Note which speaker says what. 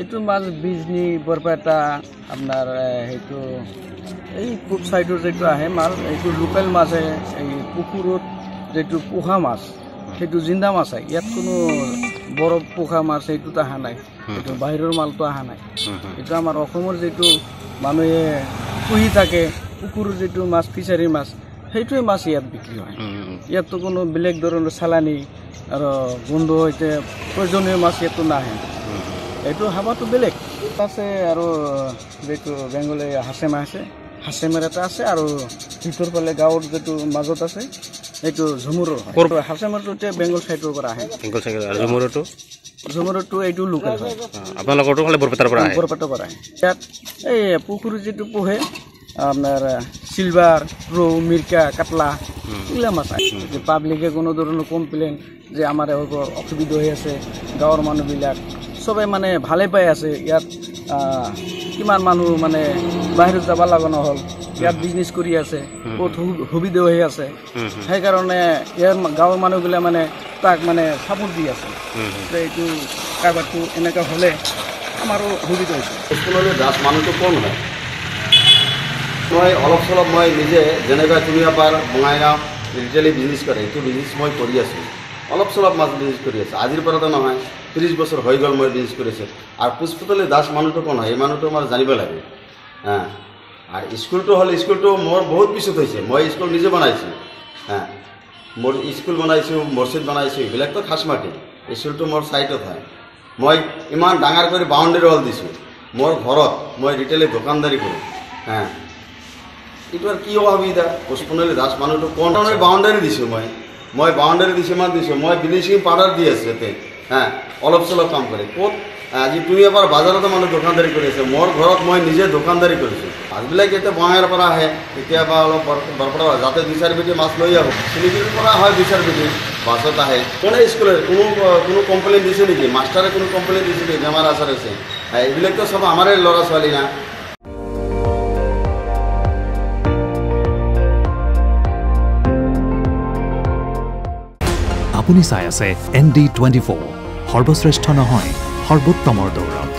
Speaker 1: এইটো মাছ বিজনী বৰপেটা আপোনাৰ সেইটো এই পূব সাইডৰ যেটো আহে মাছ এইটো লোকেল মাছে এই পুকুৰত যেটো পোহা মাছ সেইটো জিন্দা মাছ আহে ইয়াত কোনো বৰফ পোহা মাছ এইটোত অহা নাই এইটো বাহিৰৰ মালটো অহা নাই এইটো আমাৰ অসমৰ যেটো মানুহে পুহি থাকে পুকুৰৰ যেটো মাছ ফিচাৰী মাছ সেইটোৱে মাছ ইয়াত বিক্ৰী হয় ইয়াততো কোনো বেলেগ ধৰণৰ চালানি আৰু গোন্ধ হইতে প্ৰয়োজনীয় মাছ ইয়াতো নাহে এইটো হাবাটো বেলেগ আছে আৰু যেটো বেংগলে হাসেমা আছে হাসেমাৰ এটা আছে আৰু ভিতৰ ফালে গাঁৱৰ যেটো মাজত আছে এইটো ঝুমুৰৰ হাসেমাৰটো বেংগল সাইডৰ পৰা আহে
Speaker 2: বেংগল সাইড আৰু ঝুমুৰটো
Speaker 1: এইটো লোকেল হয়
Speaker 2: আপোনালোকৰটো খালি বৰপেটাৰ পৰা আহে
Speaker 1: ইয়াত এই পুখুৰী যেটো পোহে আপনার সিলভার রৌ মির্কা কাতলা এগুলা মাছ যে পাবলিকে কোনো ধরনের কমপ্লেন যে আমার অসুবিধা হয়ে আছে গাঁৱৰ মানুহবিলাক সবাই মানে ভালে পাই আছে ইয়াত কিমান মানুহ মানে বাহিৰত যাব লগা নহ'ল ইয়াত বিজনেছ কৰি আছে বহুত সুবিধা হৈ আছে সেইকাৰণে ইয়াৰ গাঁৱৰ মানুহবিলাক মানে তাক মানে সাপোৰ্ট দি আছে যে এইটো কাৰবাৰটো এনেকুৱা হ'লে আমাৰো সুবিধা হৈছে
Speaker 3: স্কুললৈ দাস মানুহটো কম হয় মই অলপ চলপ মই নিজে যেনেকৈ তুমিয়াপাৰ বঙাইগাঁও ৰিটেইলি বিজনেছ কৰে এইটো বিজনেছ মই কৰি আছোঁ অলপ চলপ মাছ বিজনেছ কৰি আছোঁ আজিৰ পৰাতো নহয় 30 বছৰ হৈ গ'ল মই বিজনেছ কৰিছোঁ আৰু পুষ্পতলী দাস মানুহটো কোন হয় এই মানুহটো আমাৰ জানিব লাগে আৰু স্কুলটো হ'ল স্কুলটো মোৰ বহুত পিছত হৈছে মই স্কুল নিজে বনাইছোঁ মোৰ স্কুল বনাইছোঁ মছজিদ বনাইছোঁ এইবিলাকতো খাছ মাটি স্কুলটো মোৰ চাইডত হয় মই ইমান ডাঙৰ কৰি বাউণ্ডেৰী ৱাল দিছোঁ মোৰ ঘৰত মই ৰিটেইলি দোকানদাৰী কৰোঁ এইটো আৰু কি অসুবিধা পুষ্পতলী দাস মানুহটো কোন ধৰণৰ বাউণ্ডাৰী দিছোঁ মই বাউণ্ডাৰী দিছোঁ ইমান দিছোঁ মই ব্লিচিং পাউডাৰ দি আছোঁ ইয়াতে অলপ চলপ কাম কৰে ক'ত আজি তুমি এবাৰ বাজাৰতো মানুহ দোকানদাৰী কৰি আছে মোৰ ঘৰত মই নিজে দোকানদাৰী কৰিছোঁ মাছবিলাক এতিয়া বঙাইৰ পৰা আহে কেতিয়াবা অলপ বৰপেটা যাতে 2-4 বিটি মাছ লৈ আহোঁ শিলিগুৰিৰ পৰা হয় 2-4 বিটি বাছত আহে কোনে স্কুলৰ কোনো কমপ্লেইন দিছে নেকি মাষ্টাৰে কোনো কমপ্লেইন দিছে নেকি বেমাৰ আজাৰ হৈছে এইবিলাকতো চব আমাৰে ল'ৰা ছোৱালী না
Speaker 4: আপুনি চাই আছে ND24 সৰ্বশ্ৰেষ্ঠ নহয় সৰ্বোত্তমৰ দৌৰত